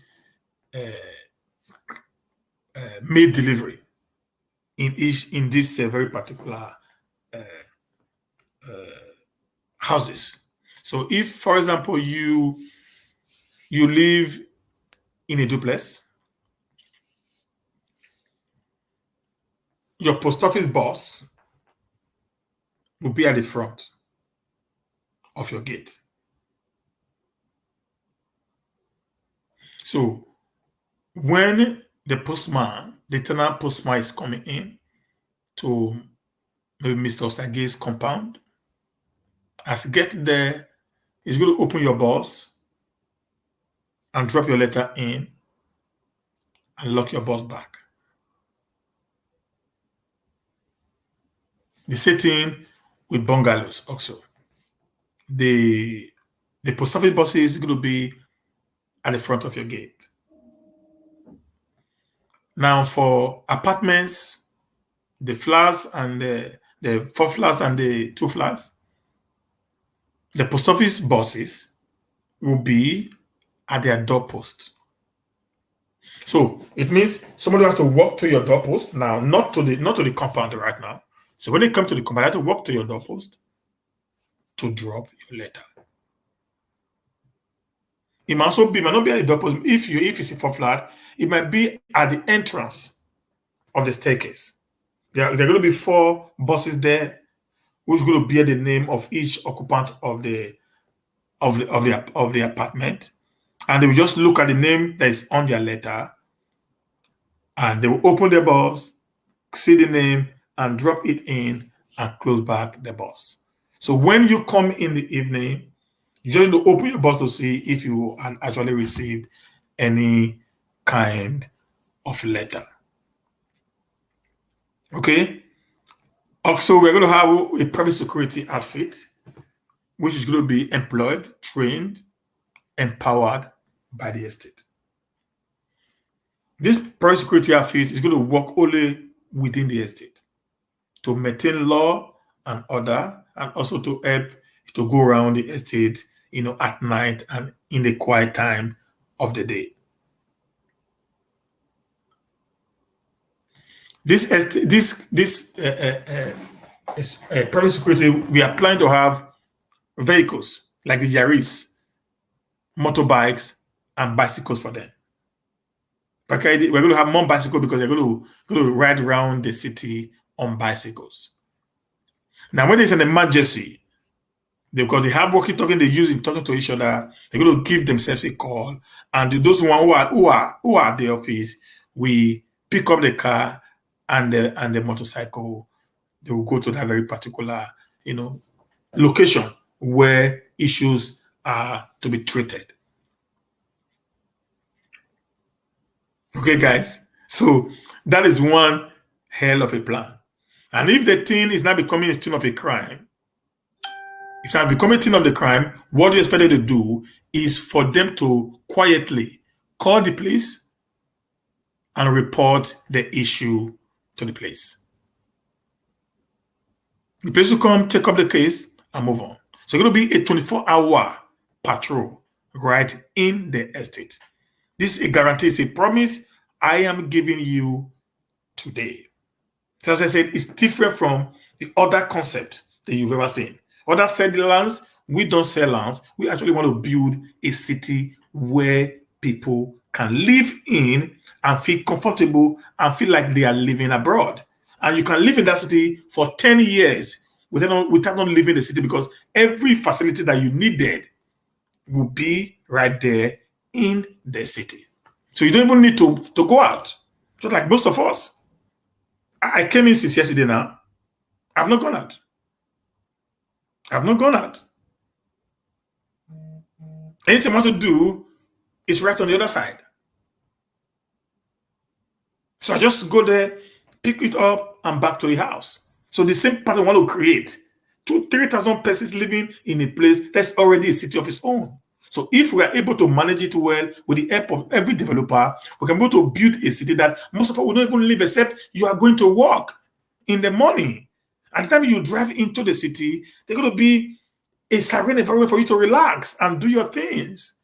mail delivery in this very particular houses. So if, for example, you live in a duplex, your post office box will be at the front of your gate. So when the internal postman is coming in to maybe Mr. Osage's compound, as you get there, he's going to open your box and drop your letter in and lock your box back. The same thing with bungalows also. The post office box is going to be at the front of your gate. Now for apartments, the flats and the 4 flats and the 2 flats, the post office boxes will be at their doorpost. So it means somebody has to walk to your doorpost now, not to the compound right now. So when they come to the compound, they have to walk to your doorpost to drop your letter. It might not be at the doorpost. If it's a 4 flat, it might be at the entrance of the staircase. There are going to be 4 buses there, which is going to bear the name of each occupant of the apartment, and they will just look at the name that is on their letter, and they will open the bus, see the name, and drop it in and close back the bus. So when you come in the evening, you just need to open your box to see if you actually received any kind of letter. Okay. Also, we're going to have a private security outfit, which is going to be employed, trained, empowered by the estate. This private security outfit is going to work only within the estate to maintain law and order, and also to help to go around the estate, at night and in the quiet time of the day. This private security, we are planning to have vehicles like the Yaris, motorbikes, and bicycles for them. Okay, we're going to have more bicycles because they're going to ride around the city on bicycles. Now, when there's an emergency, because they have walkie-talkie they're using, talking to each other, they're going to give themselves a call, and those one who are at the office, we pick up the car and the motorcycle. They will go to that very particular, location where issues are to be treated. Okay, guys. So that is one hell of a plan. And if the thing is not becoming a thing of a crime, if it's not becoming a thing of the crime, what you expect them to do is for them to quietly call the police and report the issue to the police. The police will come, take up the case, and move on. So it's going to be a 24-hour patrol right in the estate. This is a guarantee, it's a promise I am giving you today. So as I said, it's different from the other concept that you've ever seen. Others sell the lands, we don't sell lands. We actually want to build a city where people can live in and feel comfortable and feel like they are living abroad. And you can live in that city for 10 years without not leaving the city, because every facility that you needed will be right there in the city. So you don't even need to go out, just like most of us. I came in since yesterday now. I've not gone out. Anything I want to do is right on the other side. So I just go there, pick it up, and back to the house. So the same pattern I want to create. 2,000-3,000 persons living in a place that's already a city of its own. So if we are able to manage it well with the help of every developer, we can be able to build a city that most of us will not even live, except you are going to work in the morning. At the time you drive into the city, there's going to be a serene environment for you to relax and do your things.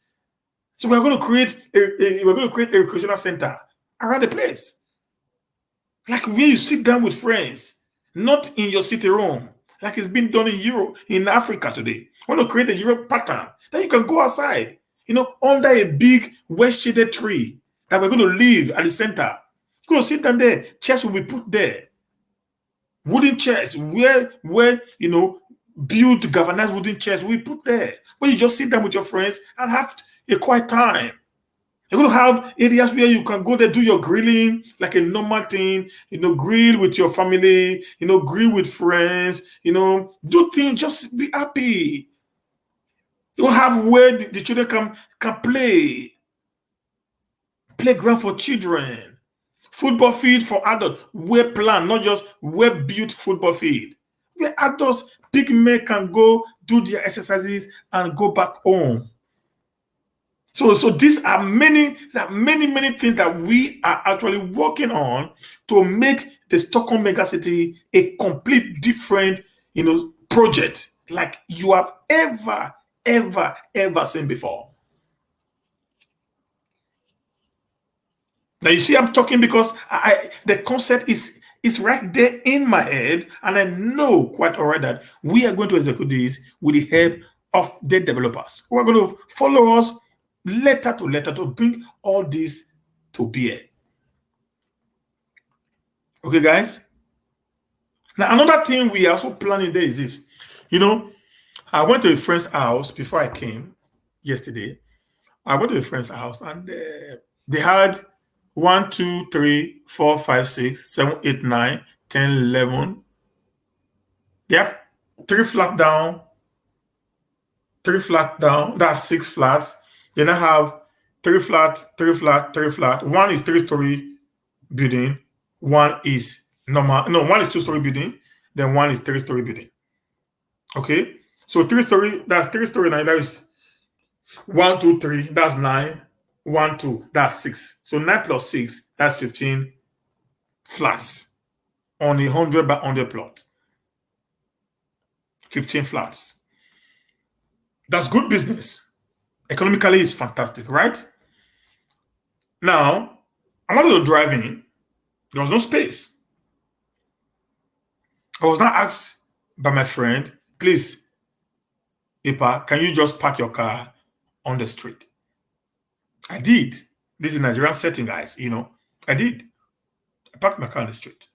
So we're going to create a recreational center around the place, like where you sit down with friends, not in your city room, like it's been done in Europe, in Africa today. I want to create a Europe pattern that you can go outside, under a big well-shaded tree that we're going to live at the center. You're going to sit down there. Chairs will be put there. Wooden chairs, where built galvanized wooden chairs we put there, where you just sit down with your friends and have a quiet time. You're going to have areas where you can go there, do your grilling like a normal thing, grill with your family, grill with friends, do things, just be happy. You'll have where the children can play. Playground for children. Football field for adults. Well planned, not just well-built football field. Where adults, big men can go do their exercises and go back home. So these are many things that we are actually working on to make the Stockholm megacity a complete different, project like you have ever seen before. Now you see, I'm talking because the concept is right there in my head, and I know quite alright that we are going to execute this with the help of the developers who are going to follow us letter to letter to bring all this to bear. Okay, guys. Now another thing we are also planning there is this. I went to a friend's house before I came yesterday. I went to a friend's house, and they had 1, 2, 3, 4, 5, 6, 7, 8, 9, 10, 11. They have 3 flat down. That's 6 flats. Then I have 3 flat. One is 3-story building. One is normal. No, one is 2-story building. Then one is 3-story building. Okay. So 3-story, that's 3-story 9. That is 1, 2, 3. That's 9. 1, 2, that's 6. So 9 plus 6, that's 15 flats on a 100 by 100 plot. 15 flats. That's good business. Economically, it's fantastic, right? Now, I wanted to drive in. There was no space. I was not asked by my friend, please, Ipa, can you just park your car on the street? I did. This is Nigerian setting, guys. I did. I parked my car on the street.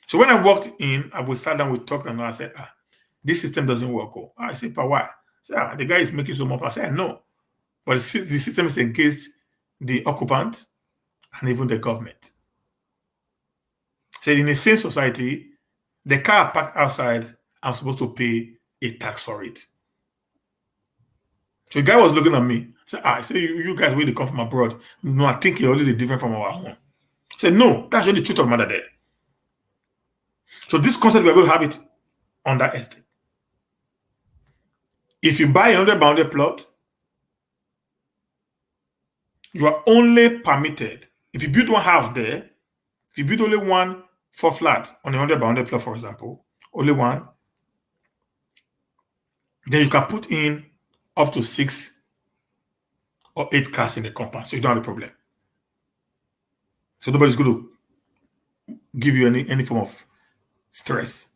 So when I walked in, I would sat down, we talked, and I said, this system doesn't work. Oh. I said, but why? I said, the guy is making so much. I said, no. But the system is against the occupant and even the government. So in a sane society, the car parked outside, I'm supposed to pay a tax for it. So the guy was looking at me. I said, you guys really come from abroad. No, I think you're already different from our home. I said, no, that's really the truth of the matter there. So this concept, we're going to have it on that estate. If you buy a 100 by 100 plot, you are only permitted, if you build one house there, if you build only 1 4 flats on a 100 by 100 plot, for example, only one, then you can put in up to 6 or 8 cars in the compound, so you don't have a problem. So nobody's going to give you any form of stress.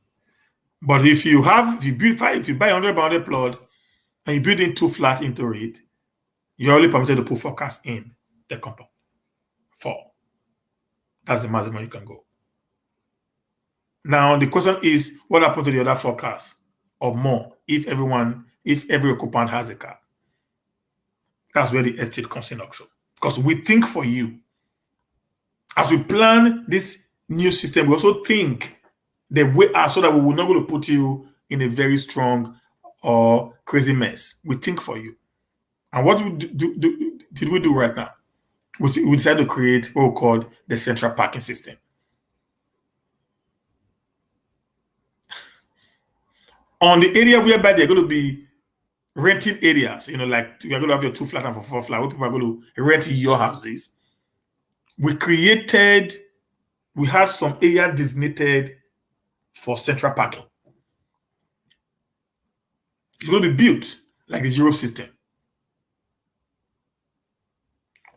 But if you buy 100 by 100 plot and you build in 2 flats into it, you're only permitted to put 4 cars in the compound. 4. That's the maximum you can go. Now the question is, what happens to the other 4 cars or more if every occupant has a car? That's where the estate comes in also. Because we think for you. As we plan this new system, we also think the way out so that we will not going to put you in a very strong or crazy mess. We think for you. And what did we do right now? We decided to create what we call the central parking system. On the area whereby they're going to be renting areas, like you're going to have your 2 flat and 4 flat, where people are going to rent your houses. We had some area designated for central parking. It's going to be built like the Europe system,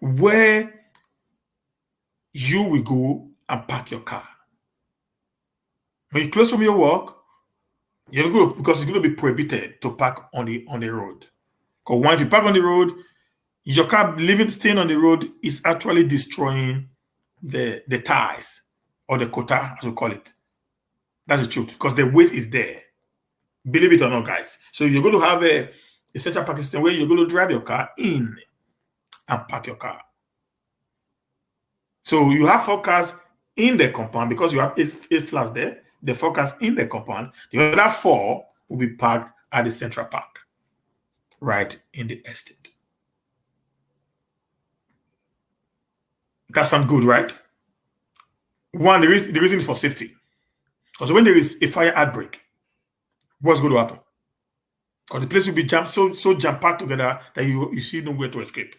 where you will go and park your car. When you close from your work, because it's going to be prohibited to park on the road. Because once you park on the road, your car staying on the road is actually destroying the tires or the quota, as we call it. That's the truth, because the weight is there. Believe it or not, guys. So you're going to have a central parking system where you're going to drive your car in and park your car. So you have 4 cars in the compound because you have 8 flats there. The 4 cars in the compound. The other 4 will be parked at the central park, right in the estate. That sounds good, right? One, the reason is for safety. Because when there is a fire outbreak, what's going to happen? Because the place will be so jam-packed together that you see nowhere to escape.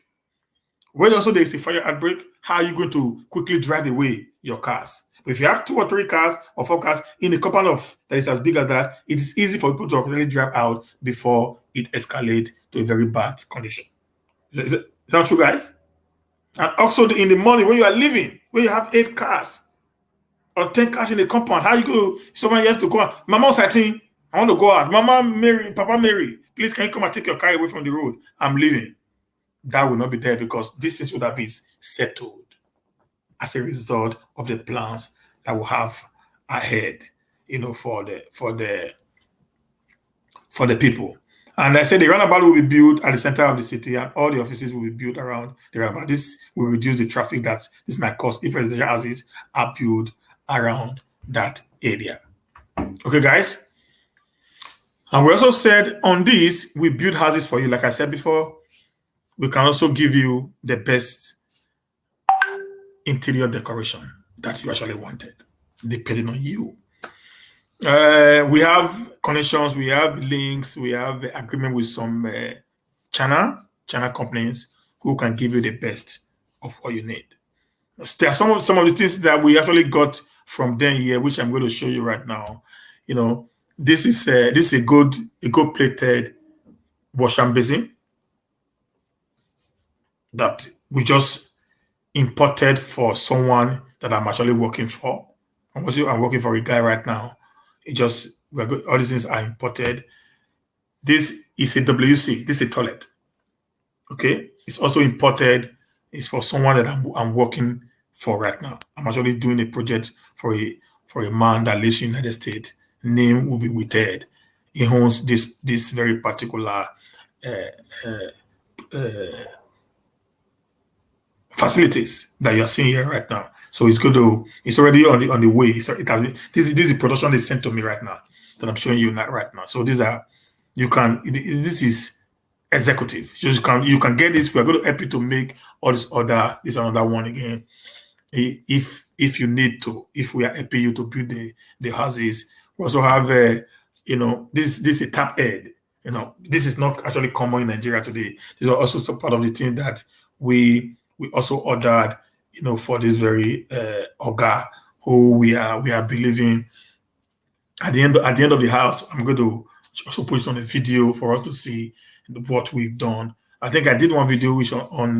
When also there is a fire outbreak, how are you going to quickly drive away your cars? But if you have 2 or 3 cars or 4 cars in a compound that is as big as that, it is easy for people to really drive out before it escalates to a very bad condition. Is that true, guys? And also in the morning when you are leaving, when you have 8 cars or 10 cars in the compound, how you go? Someone has to go. Mama Satin, I want to go out. Mama Mary, Papa Mary, please can you come and take your car away from the road? I'm leaving. That will not be there because this is what that is settled as a result of the plans that we'll have ahead, for the people. And I said the roundabout will be built at the center of the city, and all the offices will be built around the roundabout. This will reduce the traffic that this might cause if residential houses are built around that area. Okay, guys. And we also said on this, we build houses for you. Like I said before, we can also give you the best interior decoration that you actually wanted, depending on you. We have connections, we have links, we have agreement with some channel companies who can give you the best of what you need. There are some of the things that we actually got from them here, which I'm going to show you right now. This is a good plated wash and basin that we just imported for someone that I'm actually working for. I'm working for a guy right now. All these things are imported. This is a WC. This is a toilet. Okay, it's also imported. It's for someone that I'm working for right now. I'm actually doing a project for a man that lives in the United States. Name will be withheld. He owns this very particular facilities that you are seeing here right now. So it's already on the way. So this is the production they sent to me right now that I'm showing you right now. So this is executive. So you can get this. We're going to help you to make all this order. This is another one again. If you need to, if we are helping you to build the houses, we also have this is a tap head. This is not actually common in Nigeria today. These are also some part of the thing that we also ordered, for this very Oga who we are believing. At the end of the house, I'm going to also put it on a video for us to see what we've done. I think I did one video which on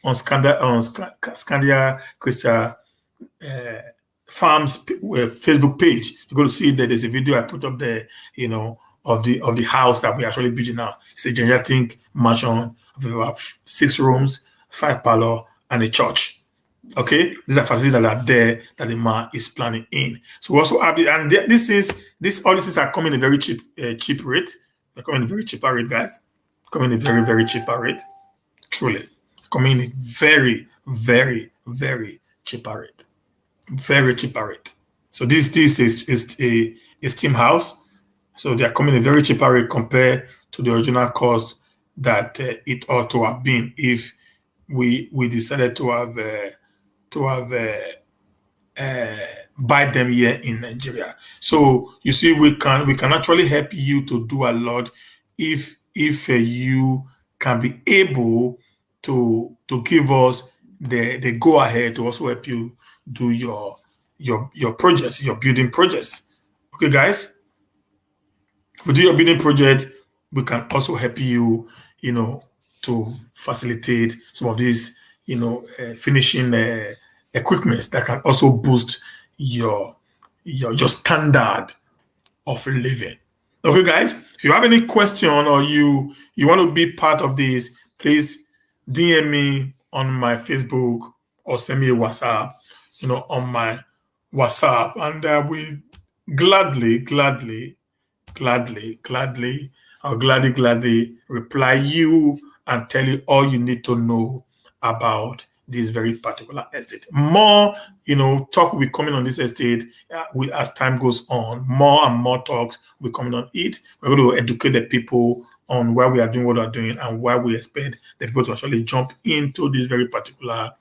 Scandia Crystal Farms Facebook page. You're going to see that there's a video I put up there, of the house that we're actually building now. It's a gigantic mansion of about 6 rooms, 5 parlor, and a church. Okay, these are facilities that are there that the man is planning in. So we also have all these things are coming in a very cheap rate. They're coming in a very cheaper rate, guys. Coming in a very, very cheaper rate. Truly, coming in a very, very, very cheaper rate. Very cheaper rate. So this is a steam house. So they are coming in a very cheaper rate compared to the original cost that it ought to have been if we decided to have buy them here in Nigeria. So you see, we can actually help you to do a lot if you can be able to give us the go ahead to also help you do your projects, your building projects. Okay, guys. If we do your building project, we can also help you, to facilitate some of these, finishing equipments that can also boost your standard of living. Okay, guys. If you have any question or you want to be part of this, please DM me on my Facebook or send me a WhatsApp, on my WhatsApp, and we I'll gladly reply you and tell you all you need to know about this very particular estate. More, talk will be coming on this estate as time goes on. More and more talks will be coming on it. We're going to educate the people on why we are doing what we are doing and why we expect the people to actually jump into this very particular,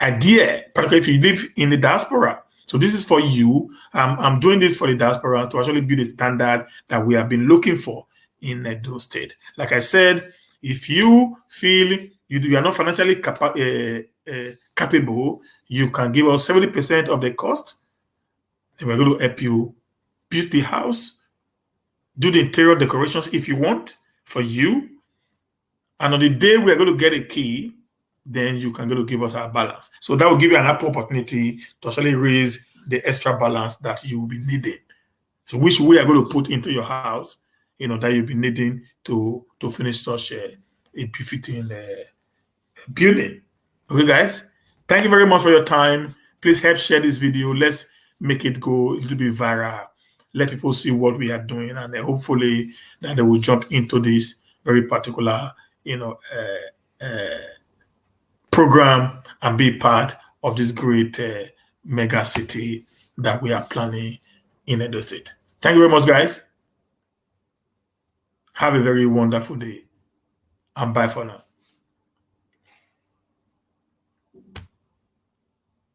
idea, particularly if you live in the diaspora. So this is for you. I'm doing this for the diaspora to actually build a standard that we have been looking for in Edo State. Like I said, if you feel you are not financially capable, you can give us 70% of the cost, and we're going to help you build the house, do the interior decorations if you want for you. And on the day we are going to get a key, then you can go to give us our balance. So that will give you an opportunity to actually raise the extra balance that you will be needing. So which we are going to put into your house, that you'll be needing to finish such a befitting building. Okay, guys. Thank you very much for your time. Please help share this video. Let's make it go a little bit viral. Let people see what we are doing, and hopefully that they will jump into this very particular, program and be part of this great mega city that we are planning in Edo State. Thank you very much, guys. Have a very wonderful day, and bye for now.